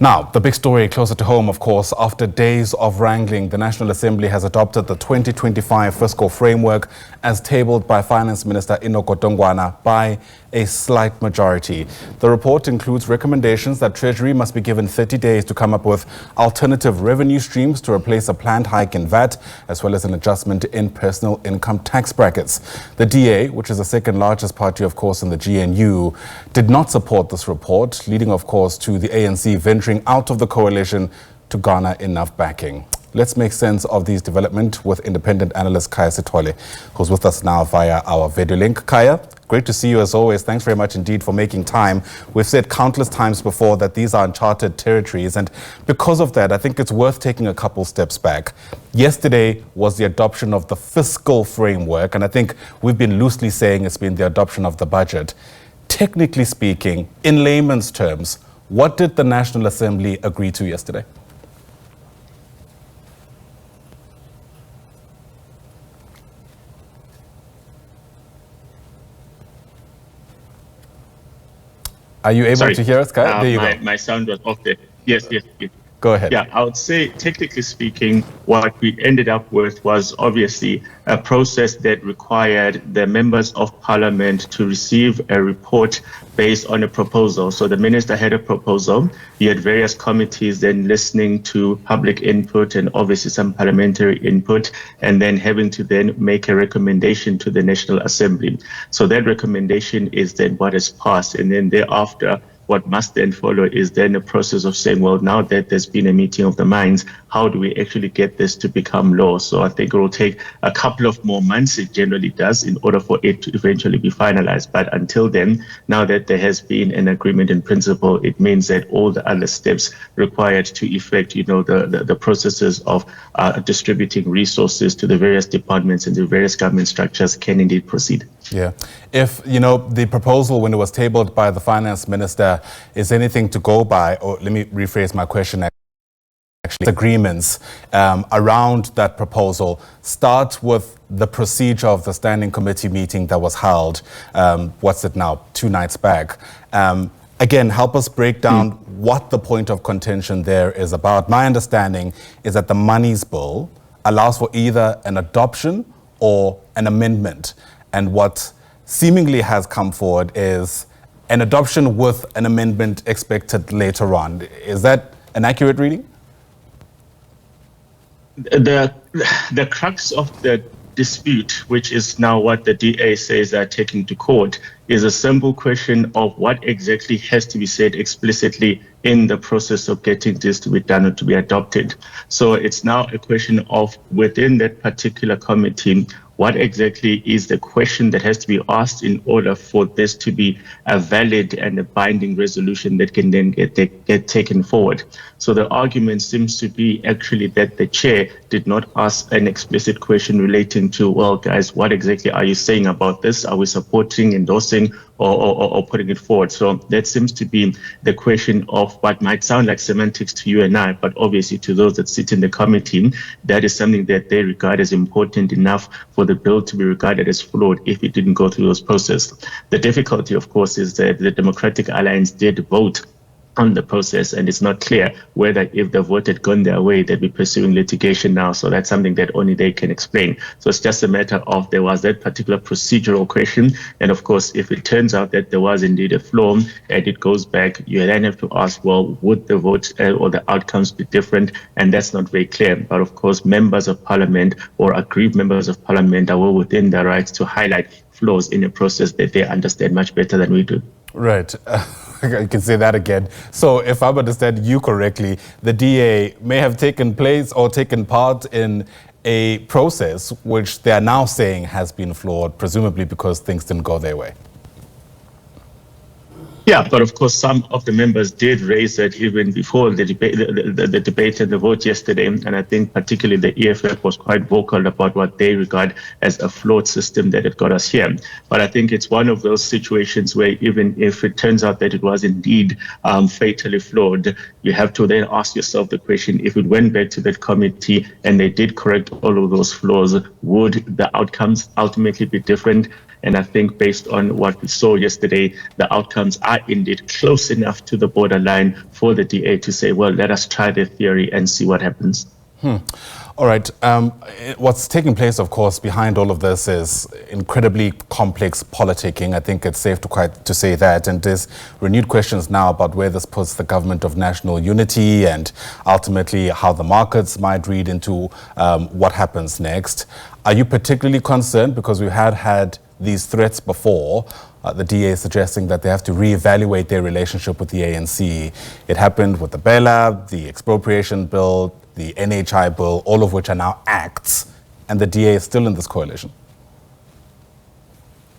Now, the big story closer to home, of course, after days of wrangling, the National Assembly has adopted the 2025 Fiscal Framework as tabled by Finance Minister Enoch Godongwana by a slight majority. The report includes recommendations that Treasury must be given 30 days to come up with alternative revenue streams to replace a planned hike in VAT, as well as an adjustment in personal income tax brackets. The DA, which is the second largest party, of course, in the GNU, did not support this report, leading, of course, to the ANC venturing out of the coalition to garner enough backing. Let's make sense of these developments with independent analyst Khaya Sithole, who's with us now via our video link. Khaya, great to see you as always. Thanks very much indeed for making time. We've said countless times before that these are uncharted territories, and because of that, I think it's worth taking a couple steps back. Yesterday was the adoption of the Fiscal Framework, and I think we've been loosely saying it's been the adoption of the budget. Technically speaking, in layman's terms, what did the National Assembly agree to yesterday? Are you able to hear us, Khaya? There you go. My sound was off there. Yes. Go ahead. Yeah, I would say, technically speaking, what we ended up with was obviously a process that required the members of parliament to receive a report based on a proposal. So the minister had a proposal. He had various committees then listening to public input and obviously some parliamentary input, and then having to then make a recommendation to the National Assembly. So that recommendation is then what is passed, and then thereafter, what must then follow is then a process of saying, well, now that there's been a meeting of the minds, how do we actually get this to become law? So I think it will take a couple of more months, it generally does, in order for it to eventually be finalized. But until then, now that there has been an agreement in principle, it means that all the other steps required to effect, the processes of distributing resources to the various departments and the various government structures can indeed proceed. Yeah. If, the proposal, when it was tabled by the finance minister, is anything to go by, or let me rephrase my question, actually, agreements around that proposal start with the procedure of the standing committee meeting that was held, 2 nights back. Again, help us break down what the point of contention there is about. My understanding is that the monies bill allows for either an adoption or an amendment. And what seemingly has come forward is an adoption with an amendment expected later on. Is that an accurate reading? The crux of the dispute, which is now what the DA says they're taking to court, is a simple question of what exactly has to be said explicitly in the process of getting this to be done or to be adopted. So it's now a question of, within that particular committee, what exactly is the question that has to be asked in order for this to be a valid and a binding resolution that can then get taken forward. So the argument seems to be actually that the chair did not ask an explicit question relating to, well, guys, what exactly are you saying about this? Are we supporting, endorsing, or putting it forward? So that seems to be the question of what might sound like semantics to you and I, but obviously to those that sit in the committee, that is something that they regard as important enough for the bill to be regarded as flawed if it didn't go through those processes. The difficulty, of course, is that the Democratic Alliance did vote on the process, and it's not clear whether, if the vote had gone their way, they'd be pursuing litigation now. So that's something that only they can explain. So it's just a matter of, there was that particular procedural question, and of course, if it turns out that there was indeed a flaw and it goes back, you then have to ask, well, would the vote or the outcomes be different? And that's not very clear. But of course, members of parliament or aggrieved members of parliament are well within their rights to highlight flaws in a process that they understand much better than we do. Right. I can say that again. So if I understand you correctly, the DA may have taken place or taken part in a process which they are now saying has been flawed, presumably because things didn't go their way. Yeah, but of course, some of the members did raise that even before the debate and the vote yesterday. And I think particularly the EFF was quite vocal about what they regard as a flawed system that had got us here. But I think it's one of those situations where even if it turns out that it was indeed fatally flawed, you have to then ask yourself the question, if it went back to that committee and they did correct all of those flaws, would the outcomes ultimately be different? And I think based on what we saw yesterday, the outcomes are indeed close enough to the borderline for the DA to say, well, let us try the theory and see what happens. All right. What's taking place, of course, behind all of this is incredibly complex politicking. I think it's safe to say that. And there's renewed questions now about where this puts the government of national unity and ultimately how the markets might read into what happens next. Are you particularly concerned? Because we had these threats before. The DA suggesting that they have to reevaluate their relationship with the ANC. It happened with the Bela, the expropriation bill, the NHI bill, all of which are now acts, and the DA is still in this coalition.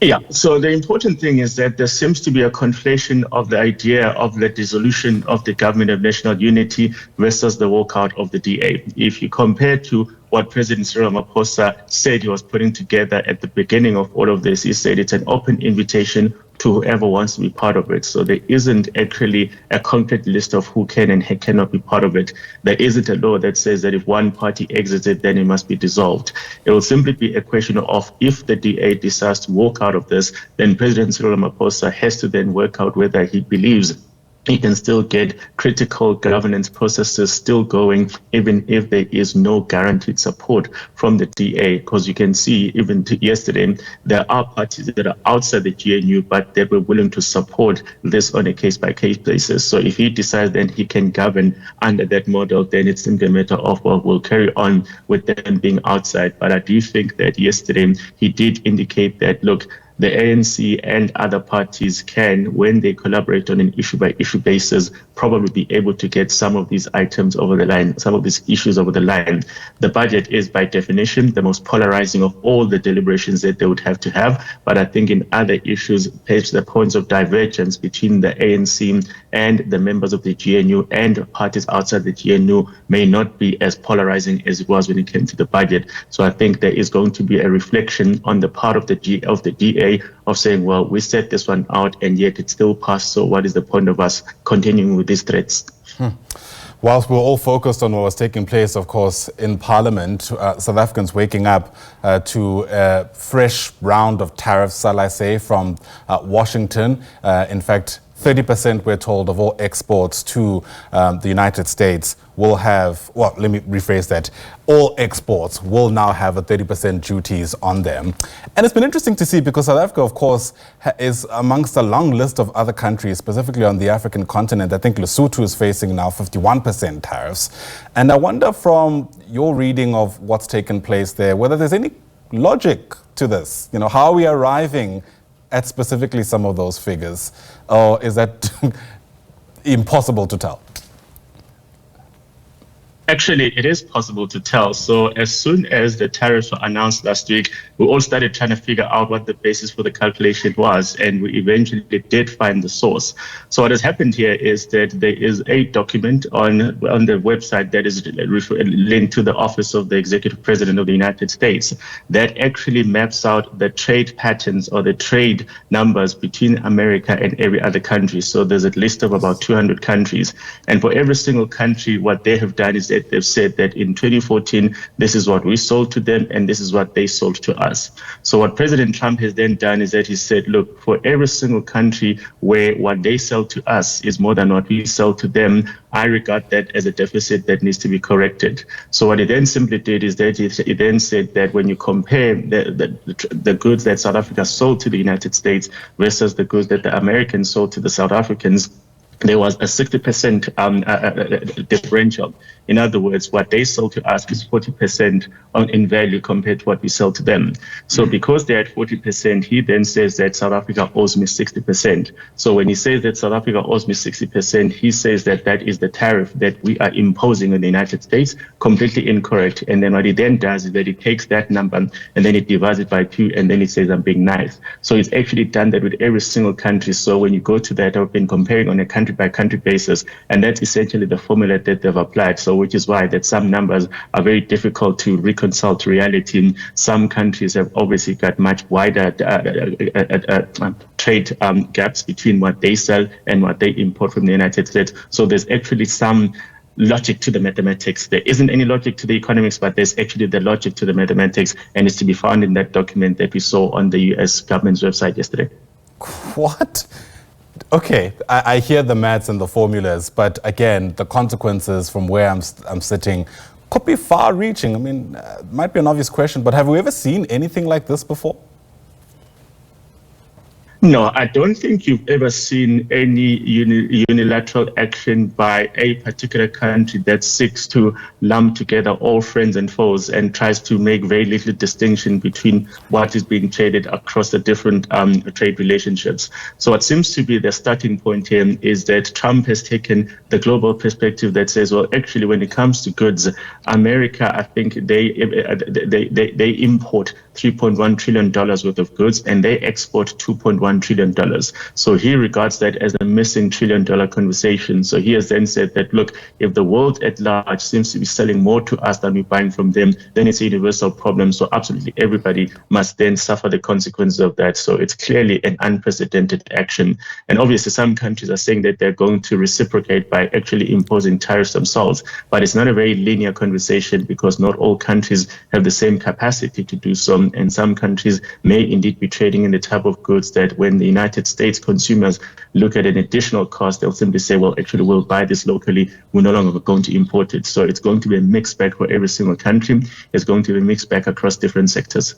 Yeah, so the important thing is that there seems to be a conflation of the idea of the dissolution of the government of national unity versus the walkout of the DA. If you compare to what President Cyril Ramaphosa said he was putting together at the beginning of all of this, he said it's an open invitation to whoever wants to be part of it. So there isn't actually a concrete list of who can and who cannot be part of it. There isn't a law that says that if one party exits it, then it must be dissolved. It will simply be a question of if the DA decides to walk out of this, then President Cyril Ramaphosa has to then work out whether he believes he can still get critical governance processes still going, even if there is no guaranteed support from the DA. Because you can see, even yesterday, there are parties that are outside the GNU, but they were willing to support this on a case-by-case basis. So if he decides then he can govern under that model, then it's simply a matter of, well, we'll carry on with them being outside. But I do think that yesterday he did indicate that, look, the ANC and other parties can, when they collaborate on an issue-by-issue basis, probably be able to get some of these items over the line, some of these issues over the line. The budget is, by definition, the most polarizing of all the deliberations that they would have to have. But I think in other issues, perhaps the points of divergence between the ANC and the members of the GNU and parties outside the GNU may not be as polarizing as it was when it came to the budget. So I think there is going to be a reflection on the part of the DA of saying, well, we set this one out and yet it still passed. So what is the point of us continuing with these threats? Whilst we're all focused on what was taking place, of course, in Parliament, South Africans waking up to a fresh round of tariffs, shall I say, from Washington. In fact, 30%, we're told, of all exports to the United States will have, well, let me rephrase that. All exports will now have a 30% duties on them. And it's been interesting to see because South Africa, of course, is amongst a long list of other countries, specifically on the African continent. I think Lesotho is facing now 51% tariffs. And I wonder from your reading of what's taken place there, whether there's any logic to this. You know, how are we arriving at specifically some of those figures? Or is that impossible to tell? Actually, it is possible to tell. So as soon as the tariffs were announced last week, we all started trying to figure out what the basis for the calculation was, and we eventually did find the source. So what has happened here is that there is a document on the website that is linked to the Office of the Executive President of the United States that actually maps out the trade patterns or the trade numbers between America and every other country. So there's a list of about 200 countries. And for every single country, what they have done is that they've said that in 2014, this is what we sold to them and this is what they sold to us. So what President Trump has then done is that he said, look, for every single country where what they sell to us is more than what we sell to them, I regard that as a deficit that needs to be corrected. So what he then simply did is that he then said that when you compare the goods that South Africa sold to the United States versus the goods that the Americans sold to the South Africans, there was a 60% differential. In other words, what they sold to us is 40% in value compared to what we sell to them. So because they're at 40%, he then says that South Africa owes me 60%. So when he says that South Africa owes me 60%, he says that that is the tariff that we are imposing on the United States, completely incorrect. And then what he then does is that he takes that number and then he divides it by 2 and then he says, I'm being nice. So he's actually done that with every single country. So when you go to that, I've been comparing on a country by country basis, and that's essentially the formula that they've applied. So which is why that some numbers are very difficult to reconcile to reality. Some countries have obviously got much wider trade gaps between what they sell and what they import from the United States. So there's actually some logic to the mathematics. There isn't any logic to the economics, but there's actually the logic to the mathematics, and it's to be found in that document that we saw on the US government's website yesterday. What? Okay, I hear the maths and the formulas, but again, the consequences from where I'm sitting could be far-reaching. I mean, it might be an obvious question, but have we ever seen anything like this before? No, I don't think you've ever seen any unilateral action by a particular country that seeks to lump together all friends and foes and tries to make very little distinction between what is being traded across the different trade relationships. So what seems to be the starting point here is that Trump has taken the global perspective that says, well, actually, when it comes to goods, America, I think they import $3.1 trillion worth of goods and they export $2.1 trillion. So he regards that as a missing $1 trillion conversation. So he has then said that, look, if the world at large seems to be selling more to us than we're buying from them, then it's a universal problem. So absolutely everybody must then suffer the consequences of that. So it's clearly an unprecedented action. And obviously some countries are saying that they're going to reciprocate by actually imposing tariffs themselves. But it's not a very linear conversation because not all countries have the same capacity to do so. And some countries may indeed be trading in the type of goods that when the United States consumers look at an additional cost, they'll simply say, well, actually, we'll buy this locally. We're no longer going to import it. So it's going to be a mixed bag for every single country. It's going to be a mixed bag across different sectors.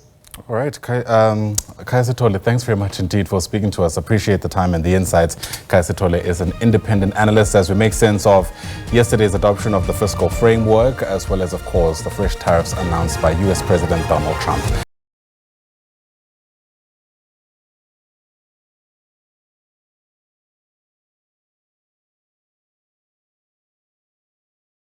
All right. Khaya Sithole, thanks very much indeed for speaking to us. Appreciate the time and the insights. Khaya Sithole is an independent analyst as we make sense of yesterday's adoption of the fiscal framework, as well as, of course, the fresh tariffs announced by U.S. President Donald Trump.